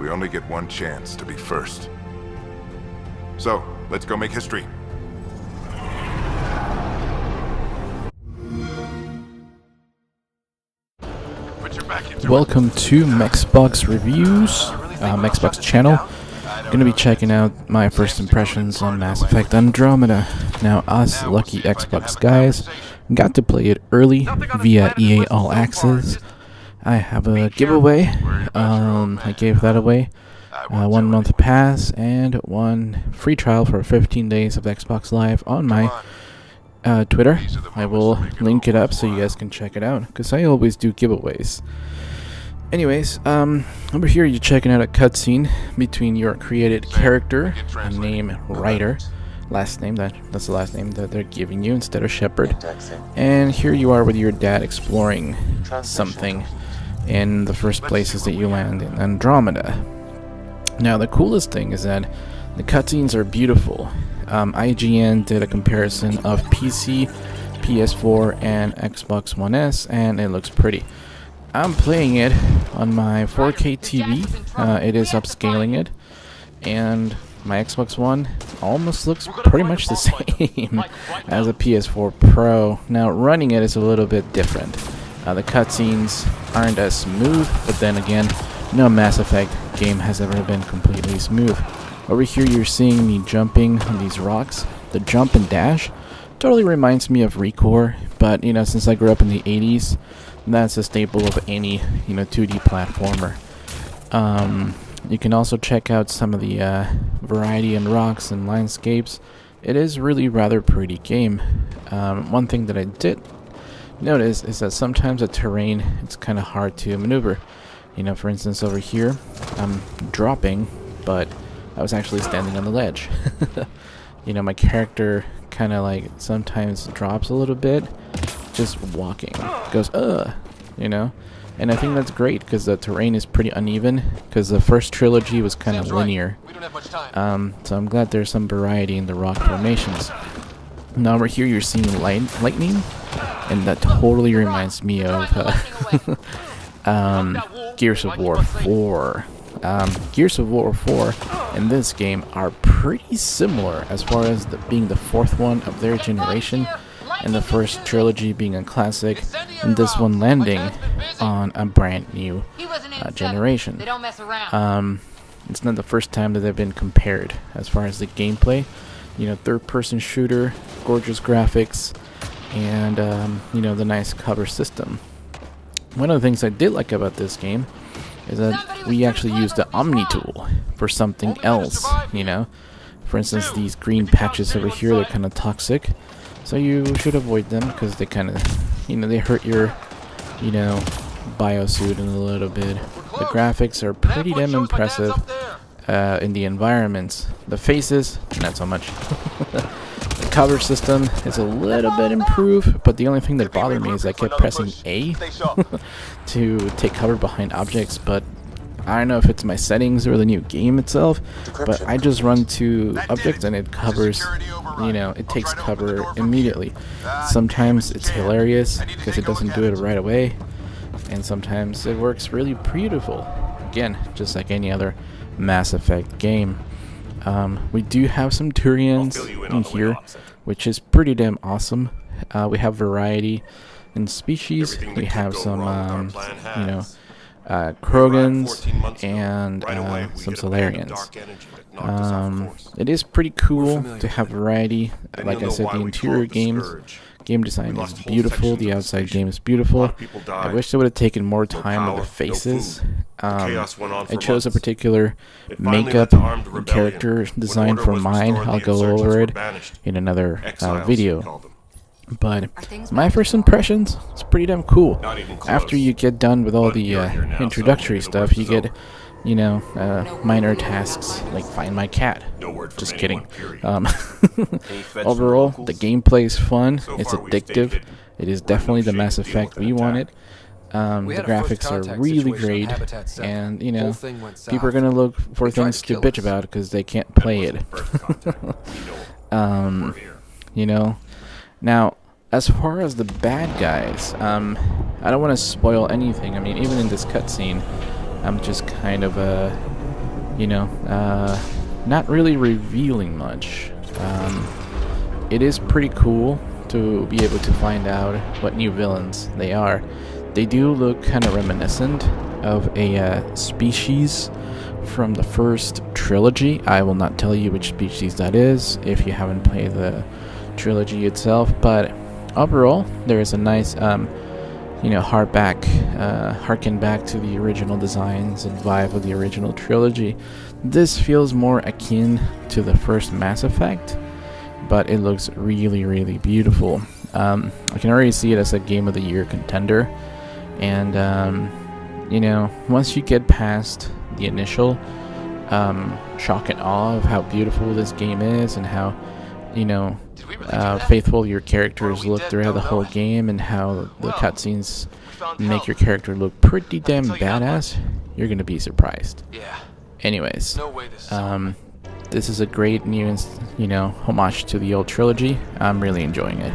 We only get one chance to be first. So, let's go make history. Welcome to Xbox Reviews, Xbox channel. Gonna be checking out my first impressions on Mass Effect Andromeda. Now, us lucky Xbox guys got to play it early via EA All Access. I have a giveaway. I gave that away. 1 month pass and 1 free trial for 15 days of Xbox Live on my Twitter. I will link it up so you guys can check it out, because I always do giveaways. Anyways, over here you're checking out a cutscene between your created character, named Ryder, last name, that's the last name that they're giving you instead of Shepard, and here you are with your dad exploring something in the first places that you land in Andromeda. Now the coolest thing is that the cutscenes are beautiful. IGN did a comparison of PC, PS4, and Xbox One S, and it looks pretty. I'm playing it on my 4K TV. It is upscaling it, and my Xbox One almost looks pretty much the same as a PS4 Pro. Now running it is a little bit different. The cutscenes aren't as smooth, but then again, no Mass Effect game has ever been completely smooth. Over here you're seeing me jumping on these rocks. The jump and dash totally reminds me of Recore, but you know, since I grew up in the 80s, that's a staple of any 2D platformer. You can also check out some of the variety in rocks and landscapes. It is really rather pretty game. One thing that I did notice is that sometimes the terrain, it's kind of hard to maneuver. For instance, over here I'm dropping, but I was actually standing on the ledge. My character kind of like sometimes drops a little bit just walking, goes and I think that's great because the terrain is pretty uneven, because the first trilogy was kind of linear. So I'm glad there's some variety in the rock formations. Now over here you're seeing lightning, and that totally reminds me of Gears of War 4. Gears of War 4 and this game are pretty similar as far as being the fourth one of their generation, and the first trilogy being a classic, and this one landing on a brand new generation. It's not the first time that they've been compared as far as the gameplay. Third-person shooter, gorgeous graphics, and the nice cover system. One of the things I did like about this game is that we actually used the Omni tool for something else. For instance, these green patches over here, they're kind of toxic, so you should avoid them because they kind of, they hurt your, biosuit in a little bit. The graphics are pretty damn impressive in the environments. The faces, not so much. The cover system is a little bit improved, but the only thing that bothered me is I kept pressing A to take cover behind objects, but I don't know if it's my settings or the new game itself, but I just run to objects and it covers, it takes cover immediately. Sometimes it's hilarious because it doesn't do it right away, and sometimes it works really beautiful. Again, just like any other Mass Effect game. We do have some Turians in here, which is pretty damn awesome. We have variety in species. We have some, Krogans and some Solarians. It is pretty cool to have variety. Like I said, the interior game design is beautiful. The outside game is beautiful. I wish they would have taken more time with the faces. I chose a particular makeup and character design for mine. I'll go over it in another video. But my first impressions, it's pretty damn cool. After you get done with all the introductory stuff, you get, minor tasks like find my cat. Just kidding. Overall, the gameplay is fun. It's addictive. It is definitely the Mass Effect we wanted. The graphics are really great, and people are gonna look for things to bitch about because they can't play it. Now, as far as the bad guys, I don't want to spoil anything. I mean, even in this cutscene, I'm just kind of you know, not really revealing much. It is pretty cool to be able to find out what new villains they are. They do look kind of reminiscent of a species from the first trilogy. I will not tell you which species that is if you haven't played the trilogy itself, but overall there is a nice harken back to the original designs and vibe of the original trilogy. This feels more akin to the first Mass Effect, but it looks really, really beautiful. I can already see it as a Game of the Year contender, and once you get past the initial shock and awe of how beautiful this game is and how faithful your characters look throughout the whole game, and how the cutscenes make your character look pretty damn badass, you're gonna be surprised. Anyways, this is a great new homage to the old trilogy. I'm really enjoying it.